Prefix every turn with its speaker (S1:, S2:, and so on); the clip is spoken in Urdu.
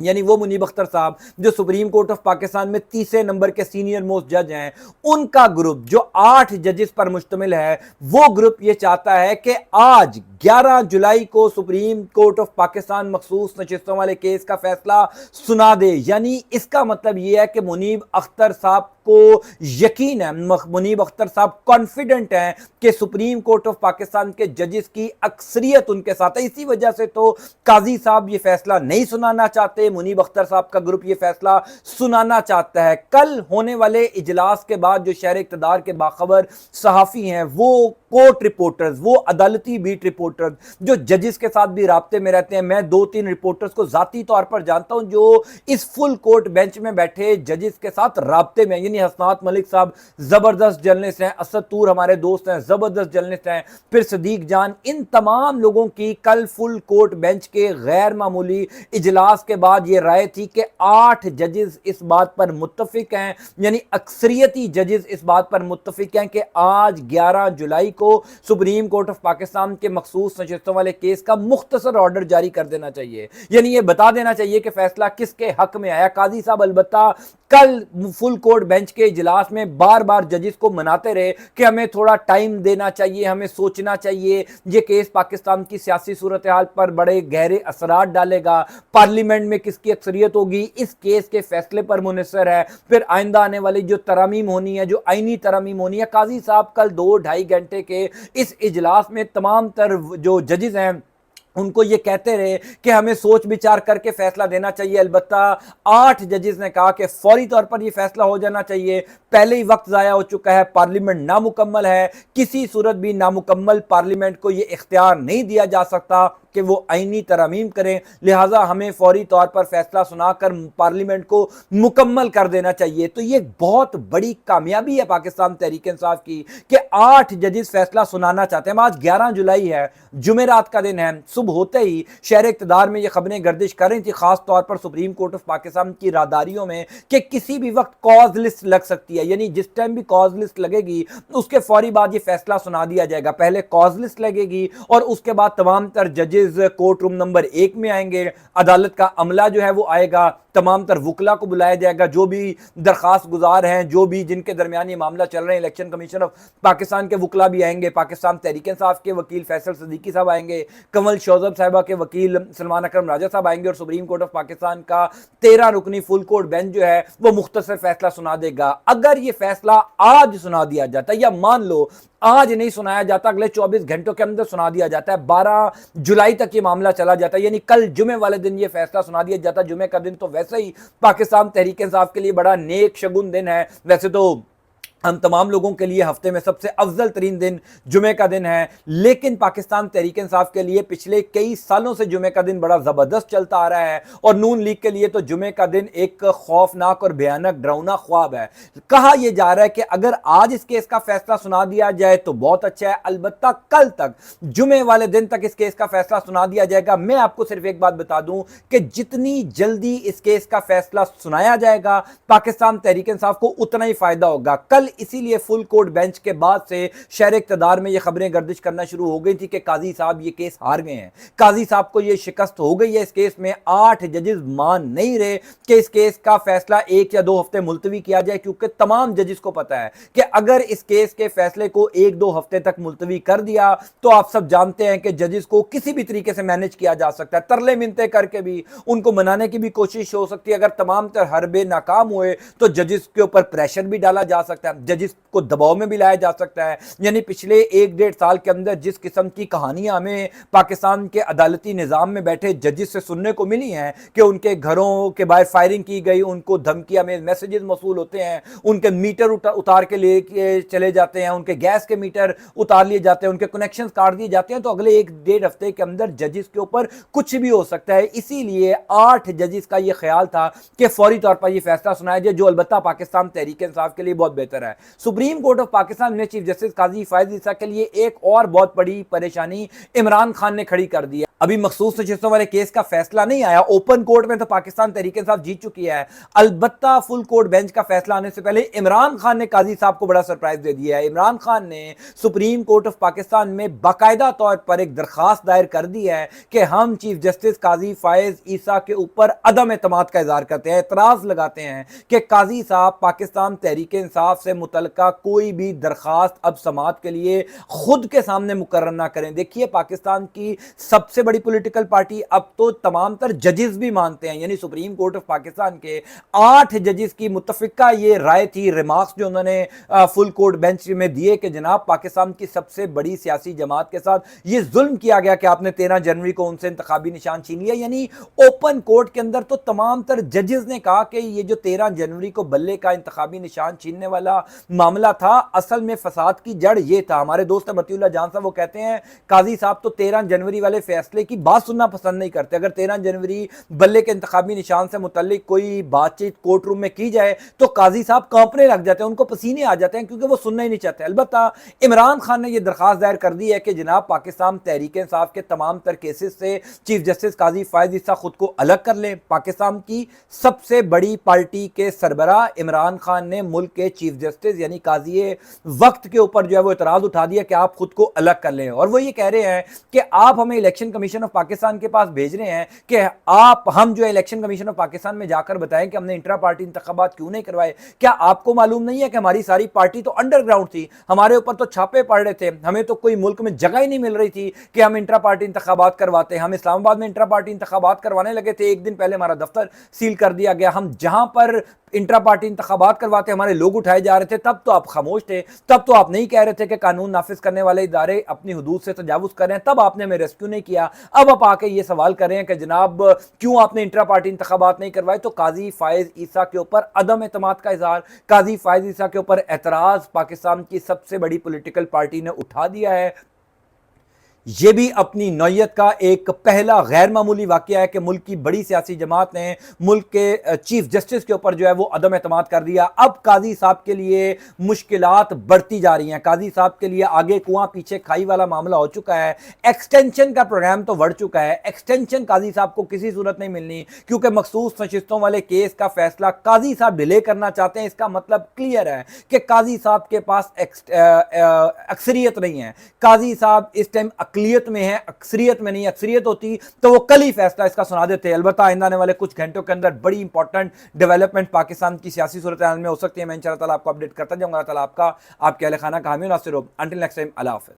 S1: یعنی وہ منیب اختر صاحب جو سپریم کورٹ آف پاکستان میں تیسرے نمبر کے سینئر موسٹ جج ہیں، ان کا گروپ جو 8 ججز پر مشتمل ہے، وہ گروپ یہ چاہتا ہے کہ آج 11 جولائی کو سپریم کورٹ آف پاکستان مخصوص نشستوں والے کیس کا فیصلہ سنا دے۔ یعنی اس کا مطلب یہ ہے کہ منیب اختر صاحب کو یقین ہے، منیب اختر صاحب کانفیڈنٹ ہیں کہ سپریم کورٹ آف پاکستان کے ججز کی اکثریت ان کے ساتھ ہے۔ اسی وجہ سے تو قاضی صاحب یہ فیصلہ نہیں سنانا چاہتے، منیب اختر صاحب کا گروپ یہ فیصلہ سنانا چاہتا ہے۔ کل ہونے والے اجلاس کے بعد جو شہر اقتدار کے باخبر صحافی ہیں، وہ کورٹ رپورٹرز، وہ عدالتی بیٹ رپورٹرز جو ججز کے ساتھ بھی رابطے میں رہتے ہیں، میں 2-3 رپورٹرز کو ذاتی طور پر جانتا ہوں جو اس فل کورٹ بینچ میں بیٹھے ججز کے ساتھ رابطے میں، یعنی حسنات ملک صاحب زبردست جرنلسٹ ہیں، اسد طور ہمارے دوست ہیں زبردست جرنلسٹ ہیں، پھر صدیق جان، ان تمام لوگوں کی کل فل کورٹ بینچ کے غیر معمولی اجلاس کے بعد یہ رائے تھی کہ 8 ججز اس بات پر متفق ہیں، یعنی اکثریتی ججز اس بات پر متفق ہیں کہ آج 11 جولائی کو سپریم کورٹ آف پاکستان کے مخصوص نشستوں والے کیس کا مختصر آرڈر جاری کر دینا چاہیے، یعنی یہ بتا دینا چاہیے کہ فیصلہ کس کے حق میں آیا۔ قاضی صاحب البتہ کل فل کورٹ بینچ کے اجلاس میں بار بار ججز کو مناتے رہے کہ ہمیں تھوڑا ٹائم دینا چاہیے، ہمیں سوچنا چاہیے، یہ کیس پاکستان کی سیاسی صورتحال پر بڑے گہرے اثرات ڈالے گا، پارلیمنٹ میں کس کی اکثریت ہوگی اس کیس کے فیصلے پر منحصر ہے، پھر آئندہ آنے والی جو ترامیم ہونی ہے، جو آئینی ترامیم ہونی ہے۔ قاضی صاحب کل 2-2.5 گھنٹے کے اس اجلاس میں تمام تر جو ججز ہیں ان کو یہ کہتے رہے کہ ہمیں سوچ بچار کر کے فیصلہ دینا چاہیے۔ البتہ 8 ججز نے کہا کہ فوری طور پر یہ فیصلہ ہو جانا چاہیے، پہلے ہی وقت ضائع ہو چکا ہے، پارلیمنٹ نامکمل ہے، کسی صورت بھی نامکمل پارلیمنٹ کو یہ اختیار نہیں دیا جا سکتا کہ وہ آئینی ترامیم کریں، لہٰذا ہمیں فوری طور پر فیصلہ سنا کر پارلیمنٹ کو مکمل کر دینا چاہیے۔ تو یہ بہت بڑی کامیابی ہے پاکستان تحریک انصاف کی کہ 8 ججز فیصلہ سنانا چاہتے ہیں۔ آج 11 جولائی ہے، جمعرات کا دن ہے، صبح ہوتے ہی شہر اقتدار میں یہ خبریں گردش کر رہی تھی، خاص طور پر سپریم کورٹ آف پاکستان کی راداریوں میں، کہ کسی بھی وقت کاز لسٹ لگ سکتی ہے، یعنی جس ٹائم بھی کاز لسٹ لگے گی اس کے فوری بعد یہ فیصلہ سنا دیا جائے گا۔ پہلے کاز لسٹ لگے گی اور اس کے بعد تمام تر ججز کورٹ روم نمبر 1 میں آئیں گے، عدالت کا عملہ جو ہے وہ آئے گا، تمام تر وکلا کو بلایا جائے گا، جو بھی درخواست گزار ہیں، جو بھی جن کے درمیان یہ معاملہ چل رہے ہیں، الیکشن کمیشن آف پاکستان کے وکلا بھی آئیں گے، پاکستان تحریک انصاف کے وکیل فیصل صدیقی صاحب آئیں گے، کنول شوذب صاحبہ کے وکیل سلمان اکرم راجہ صاحب آئیں گے، اور سپریم کورٹ آف پاکستان کا 13 رکنی فل کورٹ بینچ جو ہے وہ مختصر فیصلہ سنا دے گا۔ اگر یہ فیصلہ آج سنا دیا جاتا ہے، یا مان لو آج نہیں سنایا جاتا، اگلے 24 گھنٹوں کے اندر سنا دیا جاتا ہے، 12 جولائی تک یہ معاملہ چلا جاتا ہے، یعنی کل جمعے والے دن یہ فیصلہ سنا دیا جاتا ہے۔ جمعے کا دن تو ویسے ہی پاکستان تحریک انصاف کے لیے بڑا نیک شگن دن ہے، ویسے تو ہم تمام لوگوں کے لیے ہفتے میں سب سے افضل ترین دن جمعے کا دن ہے، لیکن پاکستان تحریک انصاف کے لیے پچھلے کئی سالوں سے جمعے کا دن بڑا زبردست چلتا آ رہا ہے، اور نون لیگ کے لیے تو جمعے کا دن ایک خوفناک اور بھیانک ڈراؤنا خواب ہے۔ کہا یہ جا رہا ہے کہ اگر آج اس کیس کا فیصلہ سنا دیا جائے تو بہت اچھا ہے، البتہ کل تک، جمعے والے دن تک اس کیس کا فیصلہ سنا دیا جائے گا۔ میں آپ کو صرف ایک بات بتا دوں کہ جتنی جلدی اس کیس کا فیصلہ سنایا جائے گا پاکستان تحریک انصاف کو اتنا ہی فائدہ ہوگا۔ کل اسی لیے فل کورٹ بینچ کے بعد سے شہر اقتدار میں یہ خبریں گردش کرنا شروع ہو گئی تھی کہ قاضی صاحب یہ کیس ہار گئے ہیں، قاضی صاحب کو یہ شکست ہو گئی ہے اس کیس میں۔ 8 ججز مان نہیں رہے کہ اس کیس کا فیصلہ 1 یا 2 ہفتے ملتوی کیا جائے، کیونکہ تمام ججز کو پتا ہے کہ اگر اس کیس کے فیصلے کو 1-2 ہفتے تک ملتوی کر دیا تو آپ سب جانتے ہیں کہ ججز کو کسی بھی طریقے سے مینج کیا جا سکتا ہے، ترلے منتے کر کے بھی ان کو منانے کی بھی کوشش ہو سکتی ہے۔ اگر تمام تر حربے ناکام ہوئے تو ججز کے اوپر پریشر بھی ڈالا جا سکتا ہے، ججز کو دباؤ میں بھی لایا جا سکتا ہے۔ یعنی پچھلے 1-1.5 سال کے اندر جس قسم کی کہانیاں ہمیں پاکستان کے عدالتی نظام میں بیٹھے ججز سے سننے کو ملی ہیں کہ ان کے گھروں کے باہر فائرنگ کی گئی، ان کو دھمکیاں میں میسیجز موصول ہوتے ہیں، ان کے میٹر اتار کے لے کے چلے جاتے ہیں، ان کے گیس کے میٹر اتار لیے جاتے ہیں، ان کے کنیکشنز کاٹ دیے جاتے ہیں، تو اگلے 1-1.5 ہفتے کے اندر ججز کے اوپر کچھ بھی ہو سکتا ہے۔ اسی لیے 8 ججز کا یہ خیال تھا کہ فوری طور پر یہ فیصلہ سنایا جائے، جو البتہ پاکستان تحریک انصاف کے لیے بہت بہتر ہے۔ سپریم کورٹ آف پاکستان نے چیف جسٹس قاضی فائز عیسیٰ کے لیے ایک اور بہت بڑی پریشانی عمران خان نے کھڑی کر دی ہے۔ ابھی مخصوص نشستوں والے کیس کا فیصلہ نہیں آیا. اوپن کورٹ میں تو پاکستان تحریک انصاف جیت چکی ہے. البتہ فل کورٹ بینچ کا فیصلہ آنے سے پہلے عمران خان نے قاضی صاحب کو بڑا سرپرائز دے دیا ہے. عمران خان نے سپریم کورٹ آف پاکستان میں باقاعدہ طور پر ایک درخواست دائر کر دی ہے کہ ہم چیف جسٹس قاضی فائز عیسیٰ کے اوپر عدم اعتماد کا اظہار کرتے ہیں, اعتراض لگاتے ہیں کہ قاضی صاحب پاکستان تحریک انصاف سے متعلقہ کوئی بھی درخواست اب سماعت کے لیے خود کے سامنے مقرر نہ کریں. دیکھیے پاکستان کی سب سے بڑی پولیٹیکل پارٹی اب تو تمام تر ججز بھی مانتے ہیں, یعنی سپریم کورٹ آف پاکستان کے 8 ججز کی متفقہ یہ رائے تھی, ریمارکس جو انہوں نے فل کورٹ بینچ میں دیے کہ جناب پاکستان کی سب سے بڑی سیاسی جماعت کے ساتھ یہ ظلم کیا گیا کہ آپ نے 13 جنوری کو ان سے انتخابی نشان چھین لیا. یعنی اوپن کورٹ کے اندر تو تمام تر ججز نے کہا کہ یہ جو 13 جنوری کو بلے کا انتخابی نشان چھیننے والا معاملہ تھا, اصل میں فساد کی جڑ یہ تھا. ہمارے دوست متی اللہ جان صاحب وہ کہتے ہیں قاضی صاحب تو 13 جنوری والے فیصلے کی بات سننا پسند نہیں کرتے. اگر 13 جنوری بلے کے انتخابی نشان سے متعلق کوئی بات چیت کورٹ روم میں کی جائے تو قاضی صاحب کانپنے لگ جاتے ہیں, ان کو پسینے آ جاتے ہیں کیونکہ وہ سننا ہی نہیں چاہتے. البتہ عمران خان نے یہ درخواست دائر کر دی ہے کہ جناب پاکستان تحریک انصاف کے تمام تر کیسز سے چیف جسٹس قاضی فائز عیسیٰ خود کو الگ کر لیں. پاکستان کی سب سے بڑی پارٹی کے سربراہ عمران خان نے ملک کے چیف جسٹس یعنی قاضی وقت کے اوپر جو ہے وہ اعتراض اٹھا دیا کہ آپ خود کو الگ کر لیں, اور وہ یہ کہہ رہے ہیں کہ آپ ہمیں الیکشن کمیشن آف پاکستان کے پاس بھیج رہے ہیں کہ ہم جو الیکشن کمیشن آف پاکستان میں جا کر بتائیں کہ ہم نے انٹرا پارٹی انتخابات کیوں نہیں کروائے. کیا آپ کو معلوم نہیں ہے کہ ہماری ساری پارٹی تو انڈر گراؤنڈ تھی, ہمارے اوپر تو چھاپے پڑ رہے تھے, ہمیں تو کوئی ملک میں جگہ ہی نہیں مل رہی تھی کہ ہم انٹرا پارٹی انتخابات کرواتے. ہم اسلام آباد میں انٹرا پارٹی انتخابات کروانے لگے تھے, ایک دن پہلے ہمارا دفتر سیل کر دیا گیا. ہم جہاں پر انٹرا پارٹی انتخابات کرواتے ہمارے لوگ اٹھائے جا رہے تھے, تب تو آپ خاموش تھے, تب تو آپ نہیں کہہ رہے تھے کہ قانون نافذ کرنے والے ادارے اپنی حدود سے تجاوز کر رہے ہیں, تب آپ نے ہمیں ریسکیو نہیں کیا. اب آپ آ کے یہ سوال کر رہے ہیں کہ جناب کیوں آپ نے انٹرا پارٹی انتخابات نہیں کروائے. تو قاضی فائز عیسیٰ کے اوپر عدم اعتماد کا اظہار, قاضی فائز عیسیٰ کے اوپر اعتراض پاکستان کی سب سے بڑی پولیٹیکل پارٹی نے اٹھا دیا ہے. یہ بھی اپنی نوعیت کا ایک پہلا غیر معمولی واقعہ ہے کہ ملک کی بڑی سیاسی جماعت نے ملک کے چیف جسٹس کے اوپر جو ہے وہ عدم اعتماد کر دیا. اب قاضی صاحب کے لیے مشکلات بڑھتی جا رہی ہیں, قاضی صاحب کے لیے آگے کنواں پیچھے کھائی والا معاملہ ہو چکا ہے. ایکسٹینشن کا پروگرام تو بڑھ چکا ہے, ایکسٹینشن قاضی صاحب کو کسی صورت نہیں ملنی کیونکہ مخصوص نشستوں والے کیس کا فیصلہ قاضی صاحب ڈیلے کرنا چاہتے ہیں. اس کا مطلب کلیئر ہے کہ قاضی صاحب کے پاس اکثریت نہیں ہے. قاضی صاحب اس ٹائم اقلیت میں ہے, اکثریت میں نہیں. اکثریت ہوتی تو وہ کل ہی فیصلہ اس کا سنا دیتے. البتہ آئندہ آنے والے کچھ گھنٹوں کے اندر بڑی امپورٹنٹ ڈیولپمنٹ پاکستان کی سیاسی صورتحال میں ہو سکتی ہے. میں انشاءاللہ تعالیٰ آپ کو اپڈیٹ کرتا جاؤں گا. اللہ تعالیٰ آپ کا آپ کے اہل خانہ کا حامی و ناصر ہو. انٹل نیکسٹ ٹائم, اللہ حافظ.